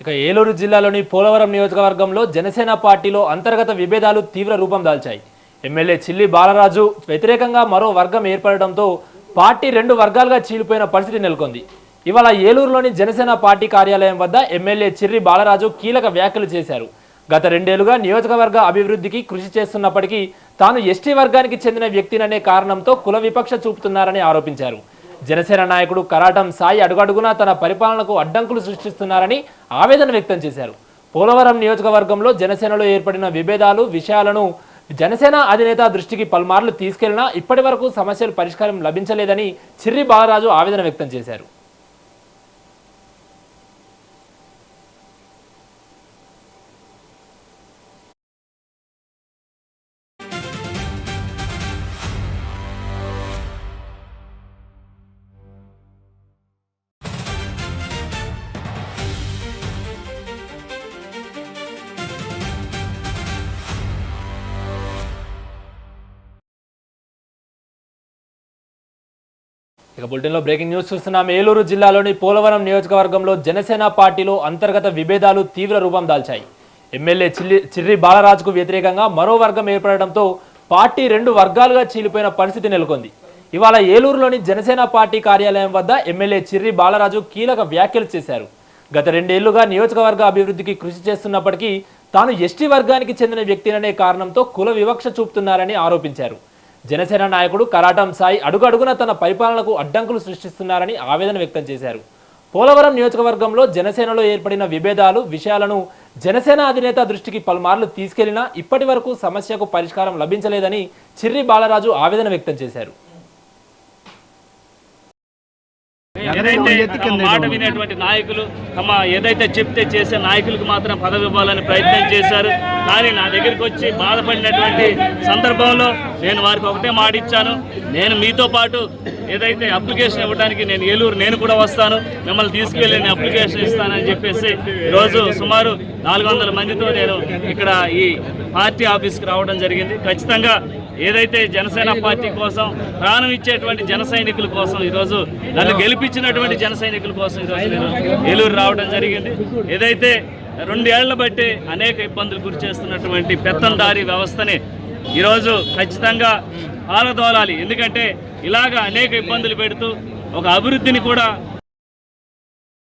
ఇక ఏలూరు జిల్లాలోని పోలవరం నియోజకవర్గంలో జనసేన పార్టీలో అంతర్గత విభేదాలు తీవ్ర రూపం దాల్చాయి. ఎమ్మెల్యే చిల్లి బాలరాజు వ్యతిరేకంగా మరో వర్గం ఏర్పడడంతో పార్టీ రెండు వర్గాలుగా చీలిపోయిన పరిస్థితి నెలకొంది. ఇవాళ ఏలూరులోని జనసేన పార్టీ కార్యాలయం వద్ద ఎమ్మెల్యే చిర్రి బాలరాజు కీలక వ్యాఖ్యలు చేశారు. గత 2 ఏళ్లుగా నియోజకవర్గ అభివృద్ధికి కృషి చేస్తున్నప్పటికీ తాను ఎస్టీ వర్గానికి చెందిన వ్యక్తిననే కారణంతో కుల వివక్ష చూపుతున్నారని ఆరోపించారు. జనసేన నాయకుడు కరాటం సాయి అడుగడుగునా తన పరిపాలనకు అడ్డంకులు సృష్టిస్తున్నారని ఆవేదన వ్యక్తం చేశారు. పోలవరం నియోజకవర్గంలో జనసేనలో ఏర్పడిన విభేదాలు విషయాలను జనసేన అధినేత దృష్టికి పలుమార్లు తీసుకెళ్లినా ఇప్పటి వరకు సమస్యలు పరిష్కారం లభించలేదని చిర్రి బాలరాజు ఆవేదన వ్యక్తం చేశారు. ఇక బులెటిన్లో బ్రేకింగ్ న్యూస్ చూస్తున్నాం. ఏలూరు జిల్లాలోని పోలవరం నియోజకవర్గంలో జనసేన పార్టీలో అంతర్గత విభేదాలు తీవ్ర రూపం దాల్చాయి. ఎమ్మెల్యే చిర్రి బాలరాజుకు వ్యతిరేకంగా మరో వర్గం ఏర్పడడంతో పార్టీ రెండు వర్గాలుగా చీలిపోయిన పరిస్థితి నెలకొంది. ఇవాళ ఏలూరులోని జనసేన పార్టీ కార్యాలయం వద్ద ఎమ్మెల్యే చిర్రి బాలరాజు కీలక వ్యాఖ్యలు చేశారు. గత 2 ఏళ్లుగా నియోజకవర్గ అభివృద్ధికి కృషి చేస్తున్నప్పటికీ తాను ఎస్టీ వర్గానికి చెందిన వ్యక్తిననే కారణంతో కుల వివక్ష చూపుతున్నారని ఆరోపించారు. జనసేన నాయకుడు కరాటం సాయి అడుగడుగునా తన పరిపాలనకు అడ్డంకులు సృష్టిస్తున్నారని ఆవేదన వ్యక్తం చేశారు. పోలవరం నియోజకవర్గంలో జనసేనలో ఏర్పడిన విభేదాలు విషయాలను జనసేన అధినేత దృష్టికి పలుమార్లు తీసుకెళ్లినా ఇప్పటి వరకు సమస్యకు పరిష్కారం లభించలేదని చిర్రి బాలరాజు ఆవేదన వ్యక్తం చేశారు. ఏదైతే మాట వినేటువంటి నాయకులు తమ ఏదైతే చెప్తే చేసే నాయకులకు మాత్రం పదవి ఇవ్వాలని ప్రయత్నం చేశారు. కానీ నా దగ్గరికి వచ్చి బాధపడినటువంటి సందర్భంలో నేను వారికి ఒకటే మాట ఇచ్చాను. నేను మీతో పాటు ఏదైతే అప్లికేషన్ ఇవ్వడానికి నేను ఏలూరు నేను కూడా వస్తాను, మిమ్మల్ని తీసుకెళ్ళి నేను అప్లికేషన్ ఇస్తానని చెప్పేసి ఈరోజు సుమారు 400 మందితో నేను ఇక్కడ ఈ పార్టీ ఆఫీస్కి రావడం జరిగింది. ఖచ్చితంగా ఏదైతే జనసేన పార్టీ కోసం ప్రాణం ఇచ్చేటువంటి జన సైనికుల కోసం ఈరోజు నన్ను గెలిపించినటువంటి జన సైనికుల కోసం ఈరోజు నేను ఏలూరు రావడం జరిగింది. ఏదైతే 2 ఏళ్ల బట్టి అనేక ఇబ్బందులు గురి చేస్తున్నటువంటి పెత్తందారీ వ్యవస్థని ఈరోజు ఖచ్చితంగా పారదోలాలి. ఎందుకంటే ఇలాగ అనేక ఇబ్బందులు పెడుతూ ఒక అభివృద్ధిని కూడా